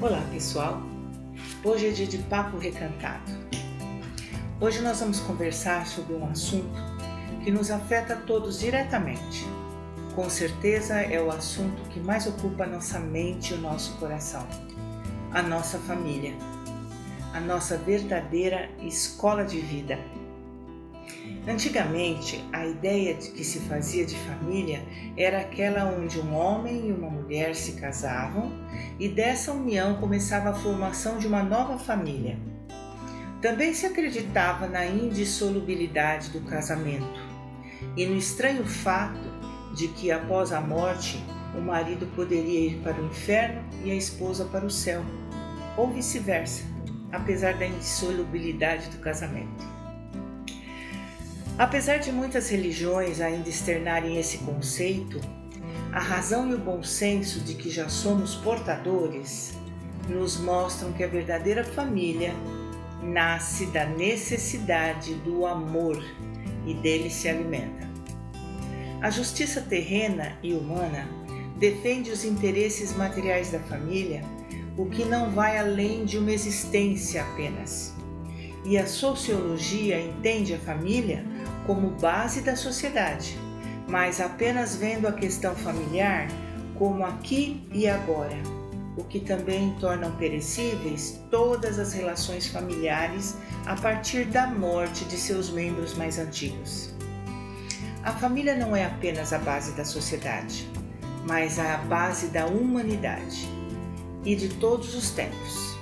Olá pessoal, hoje é dia de Papo Recantado. Hoje nós vamos conversar sobre um assunto que nos afeta a todos diretamente. Com certeza é o assunto que mais ocupa a nossa mente e o nosso coração. A nossa família, a nossa verdadeira escola de vida. Antigamente, a ideia de que se fazia de família era aquela onde um homem e uma mulher se casavam e dessa união começava a formação de uma nova família. Também se acreditava na indissolubilidade do casamento e no estranho fato de que após a morte o marido poderia ir para o inferno e a esposa para o céu, ou vice-versa, apesar da indissolubilidade do casamento. Apesar de muitas religiões ainda externarem esse conceito, a razão e o bom senso de que já somos portadores nos mostram que a verdadeira família nasce da necessidade do amor e dele se alimenta. A justiça terrena e humana defende os interesses materiais da família, o que não vai além de uma existência apenas. E a sociologia entende a família como base da sociedade, mas apenas vendo a questão familiar como aqui e agora, o que também tornam perecíveis todas as relações familiares a partir da morte de seus membros mais antigos. A família não é apenas a base da sociedade, mas a base da humanidade e de todos os tempos.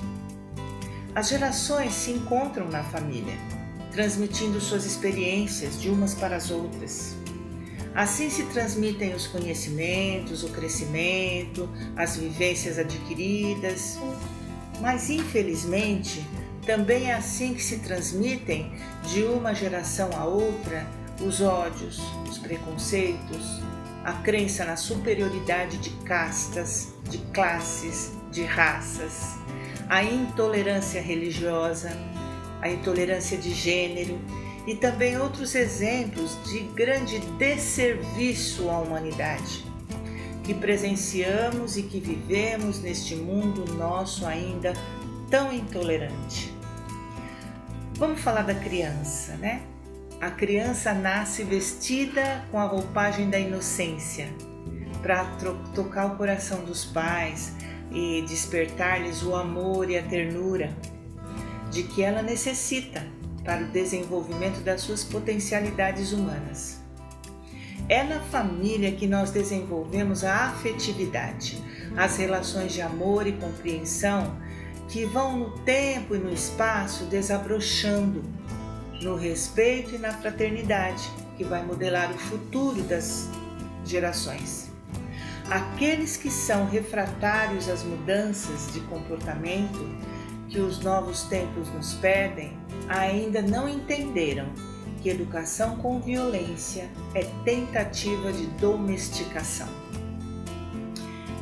As gerações se encontram na família, transmitindo suas experiências de umas para as outras. Assim se transmitem os conhecimentos, o crescimento, as vivências adquiridas, mas infelizmente também é assim que se transmitem de uma geração a outra os ódios, os preconceitos, a crença na superioridade de castas, de classes, de raças, a intolerância religiosa, a intolerância de gênero e também outros exemplos de grande desserviço à humanidade que presenciamos e que vivemos neste mundo nosso ainda tão intolerante. Vamos falar da criança, né? A criança nasce vestida com a roupagem da inocência para tocar o coração dos pais e despertar-lhes o amor e a ternura de que ela necessita para o desenvolvimento das suas potencialidades humanas. É na família que nós desenvolvemos a afetividade, as relações de amor e compreensão que vão no tempo e no espaço desabrochando, no respeito e na fraternidade, que vai modelar o futuro das gerações. Aqueles que são refratários às mudanças de comportamento que os novos tempos nos pedem, ainda não entenderam que educação com violência é tentativa de domesticação.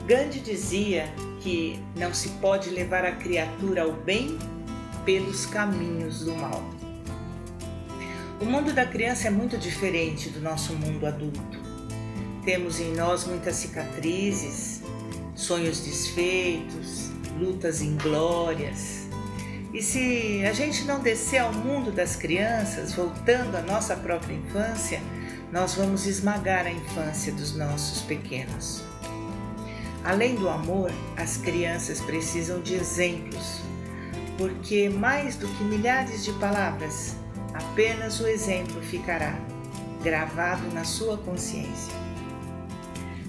Gandhi dizia que não se pode levar a criatura ao bem pelos caminhos do mal. O mundo da criança é muito diferente do nosso mundo adulto. Temos em nós muitas cicatrizes, sonhos desfeitos, lutas inglórias. E se a gente não descer ao mundo das crianças, voltando à nossa própria infância, nós vamos esmagar a infância dos nossos pequenos. Além do amor, as crianças precisam de exemplos, porque mais do que milhares de palavras, apenas o exemplo ficará gravado na sua consciência.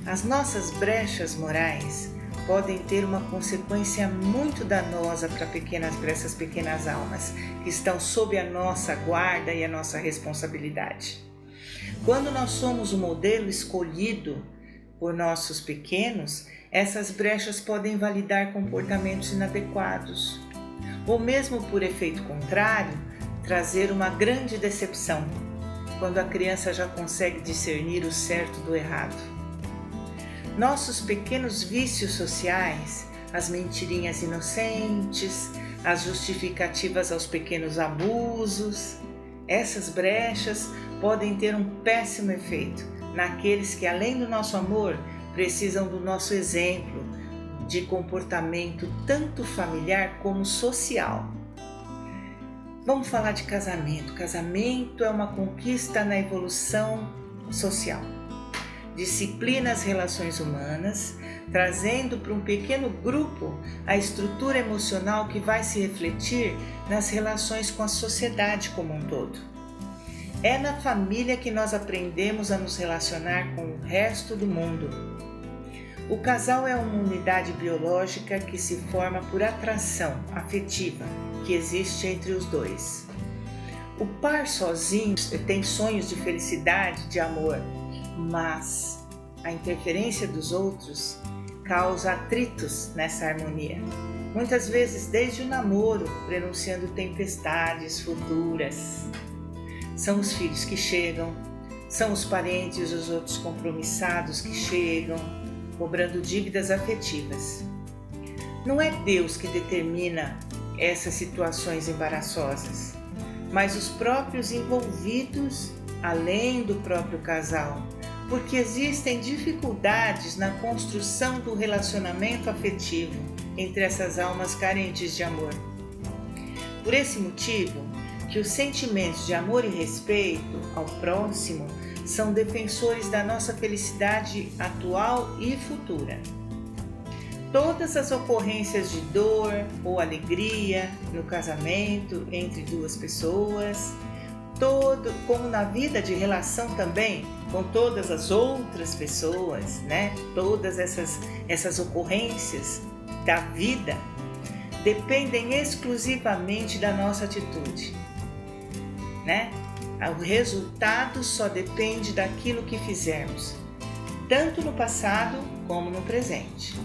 As nossas brechas morais podem ter uma consequência muito danosa para essas pequenas almas que estão sob a nossa guarda e a nossa responsabilidade. Quando nós somos o modelo escolhido por nossos pequenos, essas brechas podem validar comportamentos inadequados, ou mesmo por efeito contrário, trazer uma grande decepção, quando a criança já consegue discernir o certo do errado. Nossos pequenos vícios sociais, as mentirinhas inocentes, as justificativas aos pequenos abusos, essas brechas podem ter um péssimo efeito naqueles que, além do nosso amor, precisam do nosso exemplo, de comportamento tanto familiar como social. Vamos falar de casamento. Casamento é uma conquista na evolução social. Disciplina as relações humanas, trazendo para um pequeno grupo a estrutura emocional que vai se refletir nas relações com a sociedade como um todo. É na família que nós aprendemos a nos relacionar com o resto do mundo. O casal é uma unidade biológica que se forma por atração afetiva que existe entre os dois. O par sozinho tem sonhos de felicidade, de amor, mas a interferência dos outros causa atritos nessa harmonia. Muitas vezes desde o namoro, prenunciando tempestades futuras. São os filhos que chegam, são os parentes e os outros compromissados que chegam, cobrando dívidas afetivas. Não é Deus que determina essas situações embaraçosas, mas os próprios envolvidos, além do próprio casal, porque existem dificuldades na construção do relacionamento afetivo entre essas almas carentes de amor. Por esse motivo, que os sentimentos de amor e respeito ao próximo são defensores da nossa felicidade atual e futura. Todas as ocorrências de dor ou alegria no casamento entre duas pessoas, como na vida de relação também com todas as outras pessoas, Todas essas ocorrências da vida dependem exclusivamente da nossa atitude, O resultado só depende daquilo que fizermos, tanto no passado como no presente,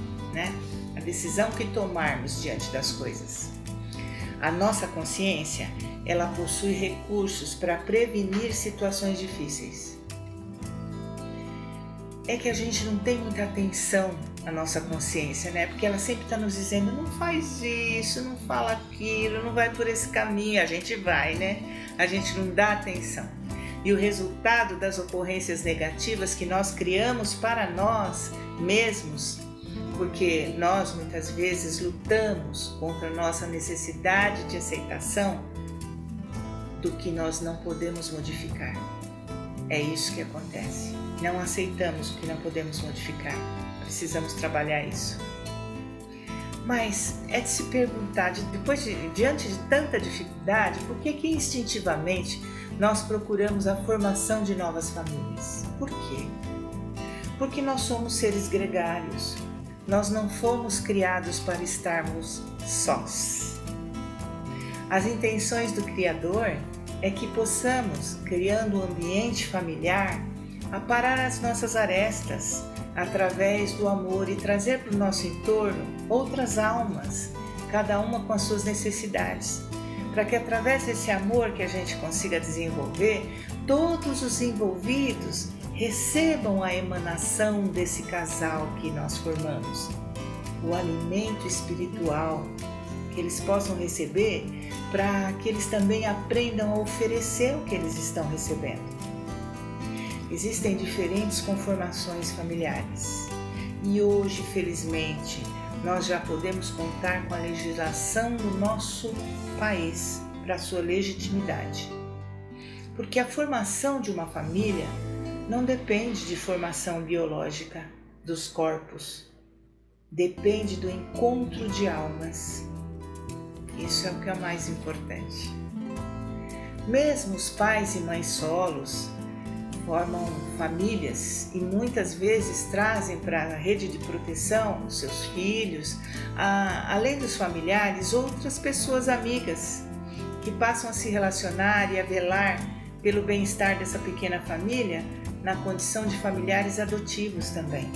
A decisão que tomarmos diante das coisas. A nossa consciência, ela possui recursos para prevenir situações difíceis. É que a gente não tem muita atenção à nossa consciência, Porque ela sempre está nos dizendo, não faz isso, não fala aquilo, não vai por esse caminho. A gente vai, A gente não dá atenção. E o resultado das ocorrências negativas que nós criamos para nós mesmos, porque nós muitas vezes lutamos contra a nossa necessidade de aceitação do que nós não podemos modificar. É isso que acontece. Não aceitamos o que não podemos modificar. Precisamos trabalhar isso. Mas é de se perguntar, diante de tanta dificuldade, por que instintivamente nós procuramos a formação de novas famílias? Por quê? Porque nós somos seres gregários. Nós não fomos criados para estarmos sós. As intenções do Criador é que possamos, criando um ambiente familiar, aparar as nossas arestas através do amor e trazer para o nosso entorno outras almas, cada uma com as suas necessidades, para que através desse amor que a gente consiga desenvolver, todos os envolvidos recebam a emanação desse casal que nós formamos, o alimento espiritual que eles possam receber, para que eles também aprendam a oferecer o que eles estão recebendo. Existem diferentes conformações familiares e hoje, felizmente, nós já podemos contar com a legislação do nosso país para sua legitimidade. Porque a formação de uma família não depende de formação biológica dos corpos, depende do encontro de almas. Isso é o que é mais importante. Mesmo os pais e mães solos formam famílias e muitas vezes trazem para a rede de proteção os seus filhos, além dos familiares, outras pessoas amigas que passam a se relacionar e a velar pelo bem-estar dessa pequena família na condição de familiares adotivos também.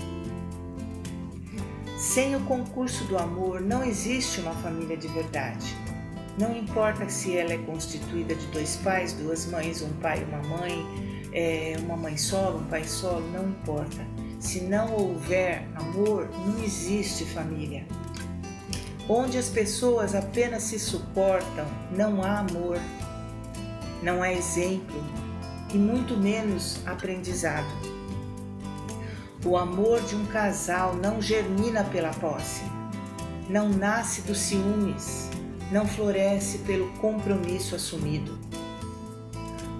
Sem o concurso do amor não existe uma família de verdade. Não importa se ela é constituída de dois pais, duas mães, um pai e uma mãe solo, um pai solo, não importa. Se não houver amor, não existe família. Onde as pessoas apenas se suportam, não há amor, não há exemplo e muito menos aprendizado. O amor de um casal não germina pela posse, não nasce dos ciúmes, não floresce pelo compromisso assumido.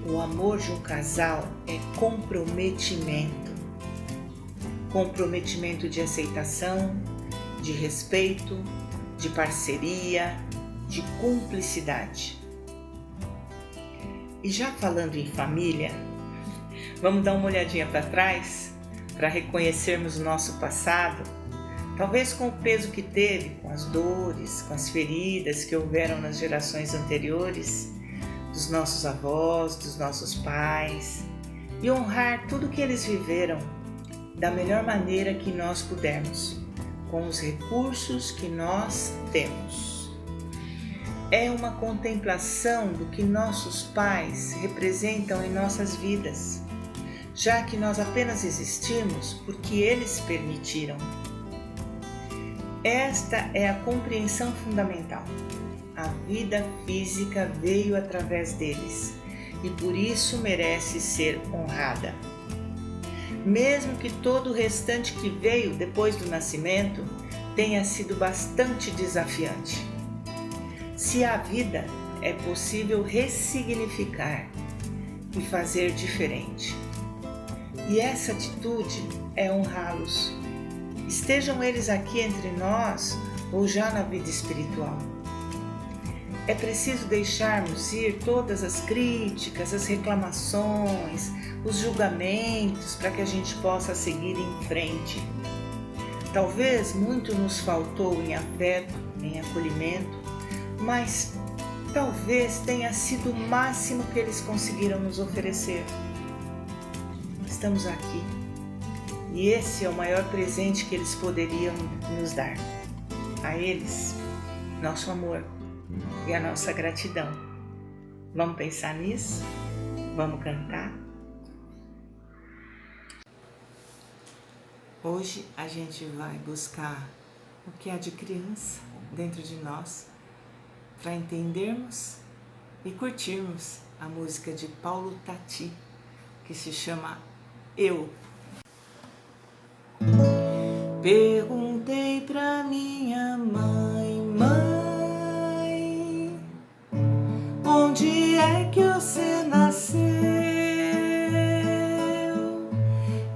O amor de um casal é comprometimento. Comprometimento de aceitação, de respeito, de parceria, de cumplicidade. E já falando em família, vamos dar uma olhadinha para trás para reconhecermos o nosso passado, talvez com o peso que teve, com as dores, com as feridas que houveram nas gerações anteriores, dos nossos avós, dos nossos pais, e honrar tudo que eles viveram da melhor maneira que nós pudermos, com os recursos que nós temos. É uma contemplação do que nossos pais representam em nossas vidas, já que nós apenas existimos porque eles permitiram. Esta é a compreensão fundamental. A vida física veio através deles e por isso merece ser honrada. Mesmo que todo o restante que veio depois do nascimento tenha sido bastante desafiante. Se há vida, é possível ressignificar e fazer diferente. E essa atitude é honrá-los, estejam eles aqui entre nós ou já na vida espiritual. É preciso deixarmos ir todas as críticas, as reclamações, os julgamentos para que a gente possa seguir em frente. Talvez muito nos faltou em afeto, em acolhimento, mas talvez tenha sido o máximo que eles conseguiram nos oferecer. Estamos aqui e esse é o maior presente que eles poderiam nos dar. A eles, nosso amor e a nossa gratidão. Vamos pensar nisso? Vamos cantar? Hoje a gente vai buscar o que há de criança dentro de nós para entendermos e curtirmos a música de Paulo Tati, que se chama Eu. Perguntei pra minha mãe, mãe, onde é que você nasceu?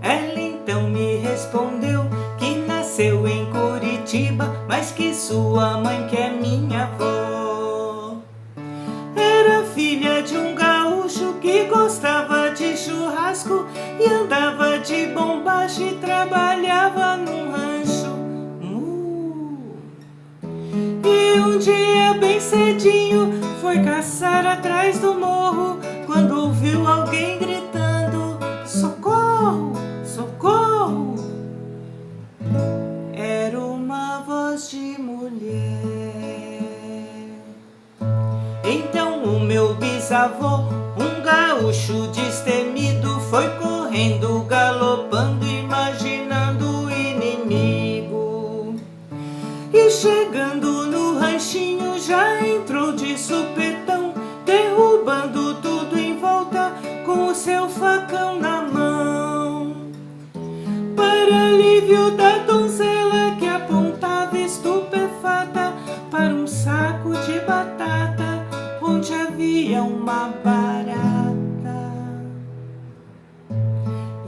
Ela então me respondeu que nasceu em Curitiba, mas que sua mãe, que é minha avó, era filha de um gaúcho que gostava de churrasco e andava de bombacha e trabalhava num rancho. E um dia bem cedinho foi caçar atrás do morro, quando ouviu alguém gritando: socorro, socorro! Era uma voz de mulher. Então o meu bisavô, um gaúcho destemido, foi correndo, galopando, imaginando o inimigo. E chegando no ranchinho já entrou de supetão, derrubando tudo em volta com o seu facão na mão. Para alívio da donzela que apontava estupefata para um saco de batata onde havia uma barata.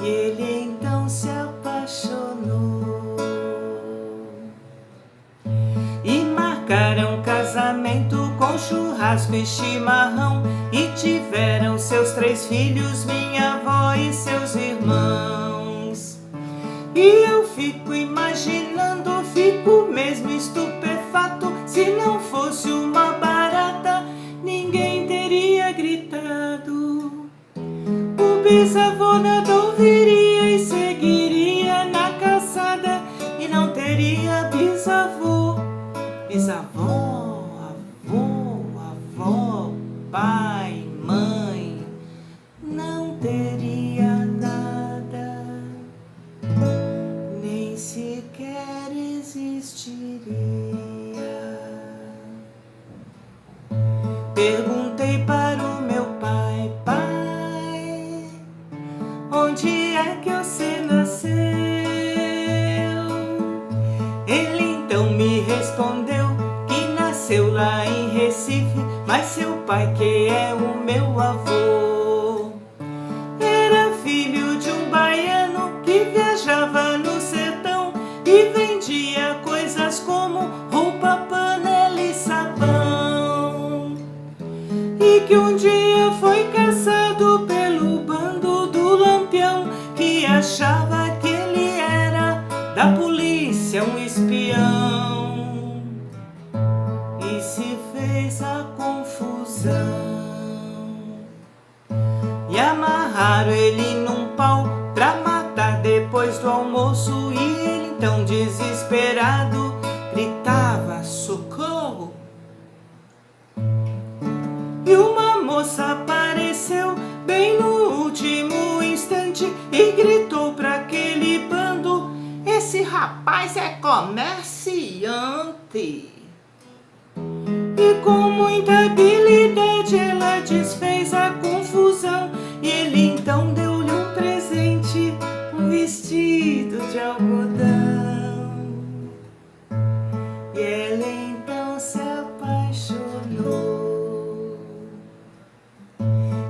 E ele então se apaixonou e marcaram casamento com churrasco e chimarrão, e tiveram seus 3 filhos, minha avó e seus irmãos. E eu fico imaginando, fico mesmo estupefato, se não fosse uma barata, ninguém teria gritado. O bisavô nada ouviria e seguiria na caçada, e não teria bisavô, bisavó, avô, avó, pai, mãe, não teria nada, nem sequer existiria. Perguntei para o meu pai, pai, onde é que você nasceu? Ele então me respondeu pai, que é o meu avô. Era filho de um baiano que viajava no sertão e vendia coisas como roupa, panela e sabão. E que um dia foi caçado pelo bando do Lampião, que achava que ele era da polícia, um espião, e se fez a confusão. E amarraram ele num pau pra matar depois do almoço, e ele então desesperado gritava: socorro! E uma moça apareceu bem no último instante e gritou pra aquele bando: esse rapaz é comerciante. E com muita habilidade ela desfez a confusão, e ele então deu-lhe um presente, um vestido de algodão. E ela então se apaixonou.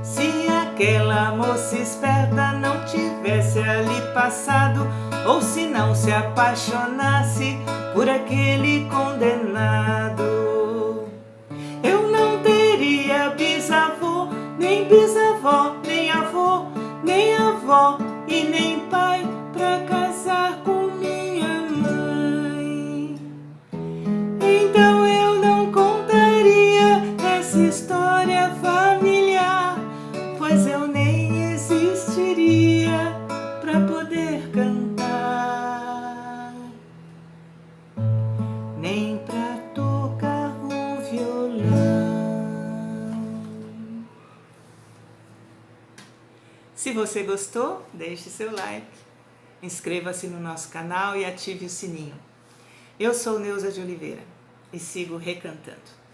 Se aquela moça esperta não tivesse ali passado, ou se não se apaixonasse por aquele condenado, eu não teria bisavô, nem bisavó, nem avô, nem avó e nem pai pra casar com minha mãe. Então eu não contaria essa história familiar, pois eu nem existiria pra poder cantar, nem pra tocar o violão. Se você gostou, deixe seu like, inscreva-se no nosso canal e ative o sininho. Eu sou Neuza de Oliveira e sigo recantando.